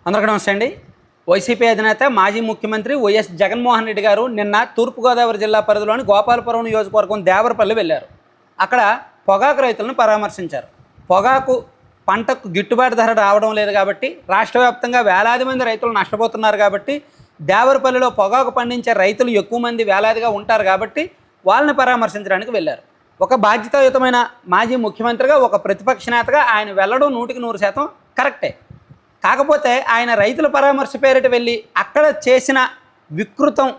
అందరికీ నమస్తే అండి. వైసీపీ అధినేత మాజీ ముఖ్యమంత్రి వైఎస్ జగన్మోహన్ రెడ్డి గారు నిన్న తూర్పుగోదావరి జిల్లా పరిధిలోని గోపాలపురం నియోజకవర్గం దేవరపల్లి వెళ్ళారు. అక్కడ పొగాకు రైతులను పరామర్శించారు. పొగాకు పంటకు గిట్టుబాటు ధర రావడం లేదు కాబట్టి, రాష్ట్ర వ్యాప్తంగా వేలాది మంది రైతులు నష్టపోతున్నారు కాబట్టి, దేవరపల్లిలో పొగాకు పండించే రైతులు ఎక్కువ మంది వేలాదిగా ఉంటారు కాబట్టి వాళ్ళని పరామర్శించడానికి వెళ్ళారు. ఒక బాధ్యతాయుతమైన మాజీ ముఖ్యమంత్రిగా, ఒక ప్రతిపక్ష నేతగా ఆయన వెళ్ళడం 100% కరెక్టే. కాకపోతే ఆయన రైతుల పరామర్శ పేరిట వెళ్ళి అక్కడ చేసిన వికృతం,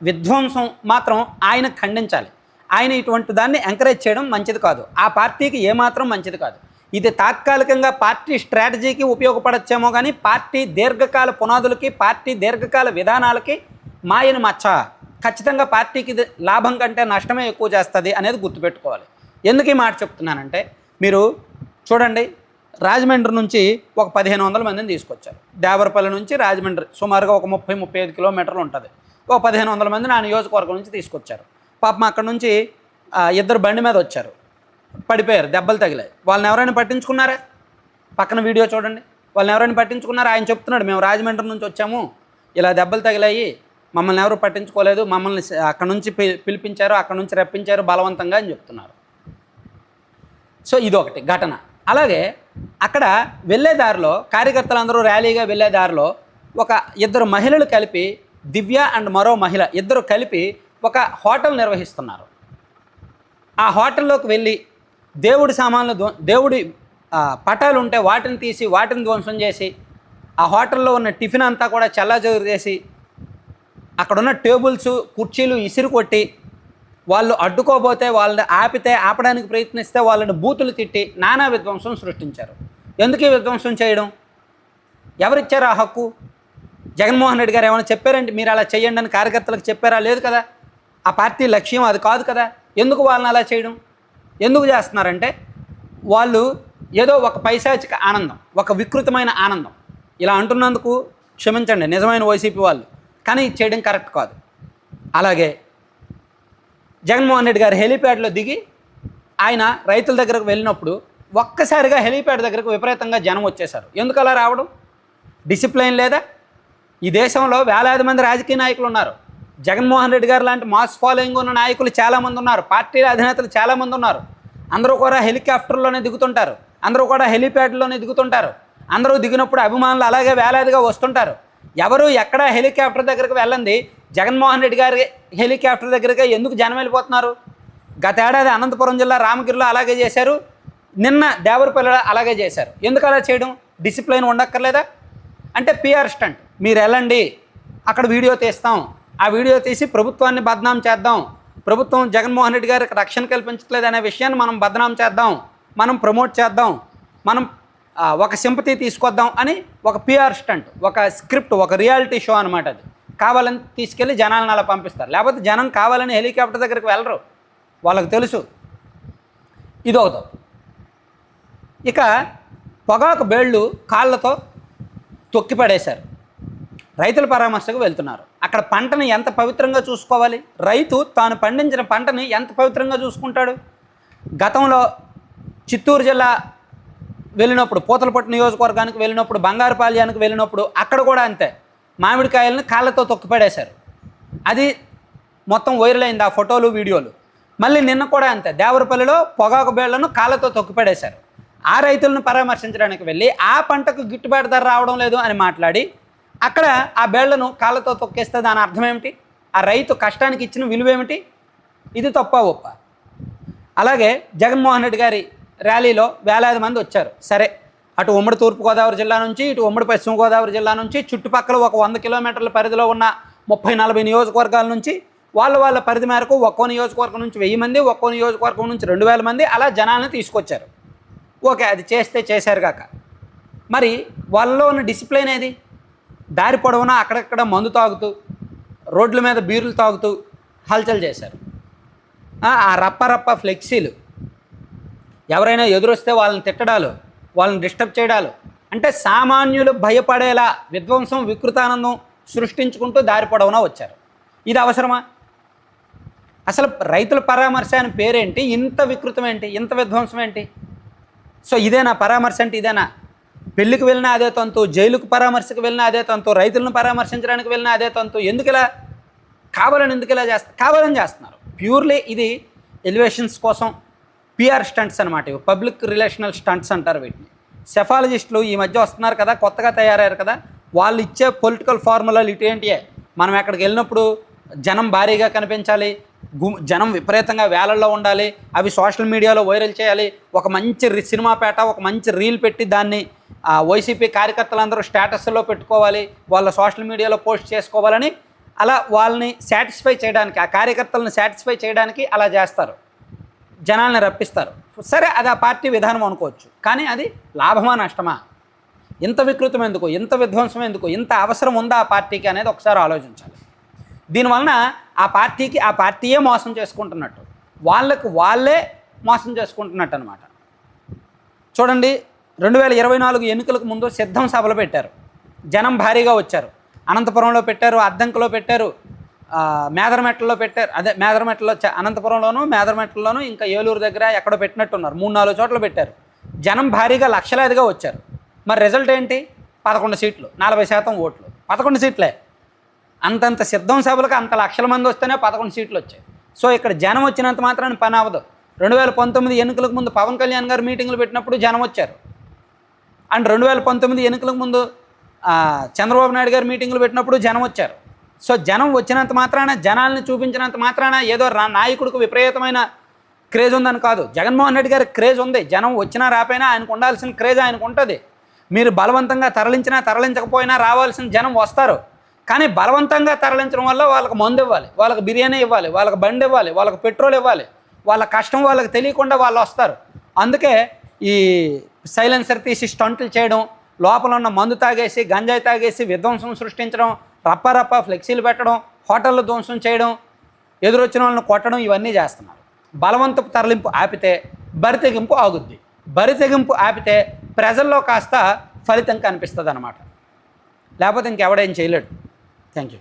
విధ్వంసం మాత్రం ఆయన ఖండించాలి. ఆయన ఇటువంటి దాన్ని ఎంకరేజ్ చేయడం మంచిది కాదు. ఆ పార్టీకి ఏమాత్రం మంచిది కాదు. ఇది తాత్కాలికంగా పార్టీ స్ట్రాటజీకి ఉపయోగపడచ్చేమో కానీ పార్టీ దీర్ఘకాల పునాదులకి, పార్టీ దీర్ఘకాల విధానాలకి మాయని మచ్చ. ఖచ్చితంగా పార్టీకి లాభం కంటే నష్టమే ఎక్కువ చేస్తుంది అనేది గుర్తుపెట్టుకోవాలి. ఎందుకు ఈ మాట చెప్తున్నానంటే, మీరు చూడండి, రాజమండ్రి నుంచి ఒక 1500 మందిని తీసుకొచ్చారు. దేవరపల్లి నుంచి రాజమండ్రి సుమారుగా ఒక 30-35 కిలోమీటర్లు ఉంటుంది. ఒక 1500 మందిని ఆ నియోజకవర్గం నుంచి తీసుకొచ్చారు. పాపం అక్కడ నుంచి ఇద్దరు బండి మీద వచ్చారు, పడిపోయారు, దెబ్బలు తగిలాయి. వాళ్ళని ఎవరైనా పట్టించుకున్నారా? పక్కన వీడియో చూడండి. వాళ్ళని ఎవరైనా పట్టించుకున్నారా? ఆయన చెప్తున్నాడు, మేము రాజమండ్రి నుంచి వచ్చాము, ఇలా దెబ్బలు తగిలాయి, మమ్మల్ని ఎవరు పట్టించుకోలేదు, మమ్మల్ని అక్కడ నుంచి పిలిపించారు, అక్కడ నుంచి రప్పించారు బలవంతంగా అని చెప్తున్నారు. సో ఇదొకటి ఘటన. అలాగే అక్కడ వెళ్ళే దారిలో కార్యకర్తలందరూ ర్యాలీగా వెళ్ళే దారిలో ఒక ఇద్దరు మహిళలు కలిపి, దివ్య అండ్ మరో మహిళ ఇద్దరు కలిపి ఒక హోటల్ నిర్వహిస్తున్నారు. ఆ హోటల్లోకి వెళ్ళి దేవుడి సామాన్లు, దేవుడి పటాలు ఉంటే వాటిని తీసి వాటిని ధ్వంసం చేసి, ఆ హోటల్లో ఉన్న టిఫిన్ అంతా కూడా చెల్లాచెదురు చేసి, అక్కడున్న టేబుల్స్ కుర్చీలు ఇసిరు కొట్టి, వాళ్ళు అడ్డుకోబోతే వాళ్ళని ఆపడానికి ప్రయత్నిస్తే వాళ్ళని బూతులు తిట్టి నానా విధ్వంసం సృష్టించారు. ఎందుకు ఈ విధ్వంసం చేయడం? ఎవరిచ్చారు ఆ హక్కు? జగన్మోహన్ రెడ్డి గారు ఏమైనా చెప్పారంటే మీరు అలా చేయండి అని కార్యకర్తలకు చెప్పారా? లేదు కదా. ఆ పార్టీ లక్ష్యం అది కాదు కదా. ఎందుకు వాళ్ళని అలా చేయడం? ఎందుకు చేస్తున్నారంటే, వాళ్ళు ఏదో ఒక పైశాచిక ఆనందం, ఒక వికృతమైన ఆనందం. ఇలా అంటున్నందుకు క్షమించండి నిజమైన వైసీపీ వాళ్ళు, కానీ చేయడం కరెక్ట్ కాదు. అలాగే జగన్మోహన్ రెడ్డి గారు హెలీప్యాడ్లో దిగి ఆయన రైతుల దగ్గరకు వెళ్ళినప్పుడు ఒక్కసారిగా హెలీప్యాడ్ దగ్గరకు విపరీతంగా జనం వచ్చేశారు. ఎందుకు అలా రావడం? డిసిప్లైన్ లేదా? ఈ దేశంలో వేలాది మంది రాజకీయ నాయకులు ఉన్నారు. జగన్మోహన్ రెడ్డి గారు లాంటి మాస్ ఫాలోయింగ్ ఉన్న నాయకులు చాలామంది ఉన్నారు, పార్టీల అధినేతలు చాలామంది ఉన్నారు. అందరూ కూడా హెలికాప్టర్లోనే దిగుతుంటారు, అందరూ కూడా హెలీప్యాడ్లోనే దిగుతుంటారు. అందరూ దిగినప్పుడు అభిమానులు అలాగే వేలాదిగా వస్తుంటారు. ఎవరు ఎక్కడ హెలికాప్టర్ దగ్గరకు వెళ్ళండి, జగన్మోహన్ రెడ్డి గారి హెలికాప్టర్ దగ్గరగా ఎందుకు జనం వెళ్ళిపోతున్నారు? గత ఏడాది అనంతపురం జిల్లా రామగిరిలో అలాగే చేశారు, నిన్న దేవరపల్లిలో అలాగే చేశారు. ఎందుకు అలా చేయడం? డిసిప్లైన్ ఉండక్కర్లేదా? అంటే పిఆర్ స్టంట్. మీరు వెళ్ళండి, అక్కడ వీడియో తీస్తాం, ఆ వీడియో తీసి ప్రభుత్వాన్ని బద్నాం చేద్దాం, ప్రభుత్వం జగన్మోహన్ రెడ్డి గారికి రక్షణ కల్పించట్లేదు అనే విషయాన్ని మనం బద్నాం చేద్దాం, మనం ప్రమోట్ చేద్దాం, మనం ఒక సింపతి తీసుకొద్దాం అని ఒక పిఆర్ స్టంట్, ఒక స్క్రిప్ట్, ఒక రియాలిటీ షో అనమాట. అది కావాలని తీసుకెళ్ళి జనాలను అలా పంపిస్తారు. లేకపోతే జనం కావాలని హెలికాప్టర్ దగ్గరికి వెళ్ళరు, వాళ్ళకు తెలుసు. ఇదొక తప్పు. ఇక పొగాకు బేళ్ళు కాళ్ళతో తొక్కిపడేశారు. రైతుల పరామర్శకు వెళ్తున్నారు. అక్కడ పంటని ఎంత పవిత్రంగా చూసుకోవాలి? రైతు తాను పండించిన పంటని ఎంత పవిత్రంగా చూసుకుంటాడు? గతంలో చిత్తూరు జిల్లా వెళ్ళినప్పుడు, పూతలపట్టు నియోజకవర్గానికి వెళ్ళినప్పుడు, బంగారుపాళ్యానికి వెళ్ళినప్పుడు అక్కడ కూడా అంతే, మామిడికాయలను కాళ్ళతో తొక్కిపడేశారు. అది మొత్తం వైరల్ అయింది, ఆ ఫోటోలు వీడియోలు. మళ్ళీ నిన్న కూడా అంతే, దేవరపల్లిలో పొగాకు బేళ్లను కాళ్ళతో తొక్కిపడేశారు. ఆ రైతులను పరామర్శించడానికి వెళ్ళి ఆ పంటకు గిట్టుబాటు ధర రావడం లేదు అని మాట్లాడి అక్కడ ఆ బేళ్లను కాళ్ళతో తొక్కేస్తే దాని అర్థం ఏమిటి? ఆ రైతు కష్టానికి ఇచ్చిన విలువ ఏమిటి? ఇది తప్ప ఒప్ప. అలాగే జగన్మోహన్ రెడ్డి గారి ర్యాలీలో వేలాది మంది వచ్చారు. సరే, అటు ఉమ్మడి తూర్పుగోదావరి జిల్లా నుంచి, ఇటు ఉమ్మడి పశ్చిమ గోదావరి జిల్లా నుంచి, చుట్టుపక్కల ఒక 100 కిలోమీటర్ల పరిధిలో ఉన్న 30-40 నియోజకవర్గాల నుంచి వాళ్ళ పరిధి మేరకు ఒక్కో నియోజకవర్గం నుంచి 1000 మంది, ఒక్కో నియోజకవర్గం నుంచి 2000 మంది అలా జనాలను తీసుకొచ్చారు. ఓకే, అది చేశారు కాక మరి వాళ్ళలో ఉన్న డిసిప్లైన్ ఏది? దారి పొడవునా అక్కడక్కడ మందు తాగుతూ, రోడ్ల మీద బీర్లు తాగుతూ హల్చల్ చేశారు. ఆ రప్ప ఫ్లెక్సీలు, ఎవరైనా ఎదురొస్తే వాళ్ళని తిట్టడాలు, వాళ్ళని డిస్టర్బ్ చేయడాలు, అంటే సామాన్యులు భయపడేలా విధ్వంసం, వికృతానందం సృష్టించుకుంటూ దారి పొడవునా వచ్చారు. ఇది అవసరమా? అసలు రైతుల పరామర్శ అని పేరేంటి? ఇంత వికృతం ఏంటి? ఇంత విధ్వంసం ఏంటి? సో ఇదేనా పరామర్శ అంటే? ఇదేనా? పెళ్ళికి వెళ్ళినా అదే తంతు, జైలుకు పరామర్శకు వెళ్ళినా అదే తంతు, రైతులను పరామర్శించడానికి వెళ్ళినా అదే తంతు. ఎందుకు ఇలా కావాలని ఎందుకు ఇలా చేస్తారు? కావాలని చేస్తున్నారు. ప్యూర్లీ ఇది ఎలివేషన్స్ కోసం పిఆర్ స్టంట్స్ అనమాట. ఇవి పబ్లిక్ రిలేషనల్ స్టంట్స్ అంటారు వీటిని. సెఫాలజిస్టులు ఈ మధ్య వస్తున్నారు కదా, కొత్తగా తయారయ్యారు కదా, వాళ్ళు ఇచ్చే పొలిటికల్ ఫార్ములాలు ఇటేంటియే. మనం ఎక్కడికి వెళ్ళినప్పుడు జనం భారీగా కనిపించాలి, జనం విపరీతంగా వేలల్లో ఉండాలి, అవి సోషల్ మీడియాలో వైరల్ చేయాలి, ఒక మంచి సినిమా పేట, ఒక మంచి రీల్ పెట్టి దాన్ని వైసీపీ కార్యకర్తలందరూ స్టేటస్లో పెట్టుకోవాలి, వాళ్ళ సోషల్ మీడియాలో పోస్ట్ చేసుకోవాలని, అలా వాళ్ళని సాటిస్ఫై చేయడానికి, ఆ కార్యకర్తలను సాటిస్ఫై చేయడానికి అలా చేస్తారు, జనాల్ని రప్పిస్తారు. సరే, అది ఆ పార్టీ విధానం అనుకోవచ్చు. కానీ అది లాభమా నష్టమా? ఇంత వికృతం ఎందుకు, ఇంత విధ్వంసం ఎందుకు, ఇంత అవసరం ఉందా ఆ పార్టీకి అనేది ఒకసారి ఆలోచించాలి. దీనివలన ఆ పార్టీయే మోసం చేసుకుంటున్నట్టు, వాళ్ళే మోసం చేసుకుంటున్నట్టు అనమాట. చూడండి, 2024 ఎన్నికలకు ముందు సిద్ధం సభలు పెట్టారు, జనం భారీగా వచ్చారు. అనంతపురంలో పెట్టారు, అద్దంకిలో పెట్టారు, మేదరమెట్లలో పెట్టారు. అదే మేదరమెట్లలో, అనంతపురంలోను, మేదరమెట్లలోను, ఇంకా ఏలూరు దగ్గర ఎక్కడో పెట్టినట్టున్నారు. 3-4 చోట్ల పెట్టారు. జనం భారీగా లక్షలాదిగా వచ్చారు. మరి రిజల్ట్ ఏంటి? 11 సీట్లు, 40% ఓట్లు. 11 సీట్లే. అంతంత సిద్ధం సభలకు అంత లక్షల మంది వస్తేనే 11 సీట్లు వచ్చాయి. సో ఇక్కడ జనం వచ్చినంత మాత్రాన్ని పని అవ్వదు. 2019 ఎన్నికలకు ముందు పవన్ కళ్యాణ్ గారు మీటింగ్లు పెట్టినప్పుడు జనం వచ్చారు. అండ్ 2019 ఎన్నికలకు ముందు చంద్రబాబు నాయుడు గారు మీటింగ్లు పెట్టినప్పుడు జనం వచ్చారు. సో జనం వచ్చినంత మాత్రాన, జనాల్ని చూపించినంత మాత్రాన ఏదో నాయకుడికి విపరీతమైన క్రేజ్ ఉందని కాదు. జగన్మోహన్ రెడ్డి గారికి క్రేజ్ ఉంది. జనం వచ్చినా రాపోయినా ఆయనకు ఉండాల్సిన క్రేజ్ ఆయనకు ఉంటుంది. మీరు బలవంతంగా తరలించినా తరలించకపోయినా రావాల్సిన జనం వస్తారు. కానీ బలవంతంగా తరలించడం వల్ల వాళ్ళకి మందు ఇవ్వాలి, వాళ్ళకి బిర్యానీ ఇవ్వాలి, వాళ్ళకి బండి ఇవ్వాలి, వాళ్ళకి పెట్రోల్ ఇవ్వాలి, వాళ్ళ కష్టం వాళ్ళకి తెలియకుండా వాళ్ళు వస్తారు. అందుకే ఈ సైలెన్సర్ తీసి స్టంట్లు చేయడం, లోపల ఉన్న మందు తాగేసి, గంజాయి తాగేసి విధ్వంసం సృష్టించడం, రప్ప ఫ్లెక్సీలు పెట్టడం, హోటళ్ళు ధ్వంసం చేయడం, ఎదురొచ్చిన వాళ్ళని కొట్టడం, ఇవన్నీ చేస్తున్నారు. బలవంతపు తరలింపు ఆపితే బరితెగింపు ఆగుద్ది. బరితెగింపు ఆపితే ప్రజల్లో కాస్త ఫలితం కనిపిస్తుంది అన్నమాట. లేకపోతే ఇంకెవడేం చేయలేడు. Thank you.